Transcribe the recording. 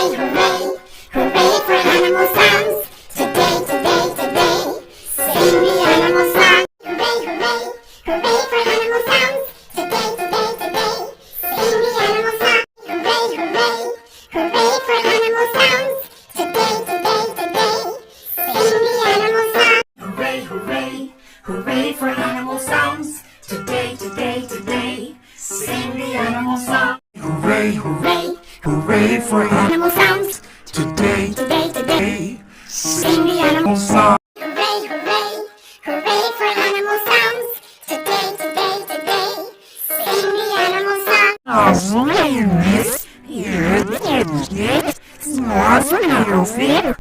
Hooray, hooray, hooray for animal sounds. Today, today, today, sing the animal song. Hooray, hooray, hooray for animal sounds. Today, today, today, sing the animal song. Hooray, hooray, hooray for animal sounds. Today, today, today, sing the animal song. Hooray, hooray, hooray for animal sounds. Today, today, today, sing the animal song. Hooray, hooray, hooray for animal sounds. Today, Today, today, sing the animal song. hooray, hooray, hooray for animal sounds. Today, today, today, sing the animal song. As lioness, here, small for little fear.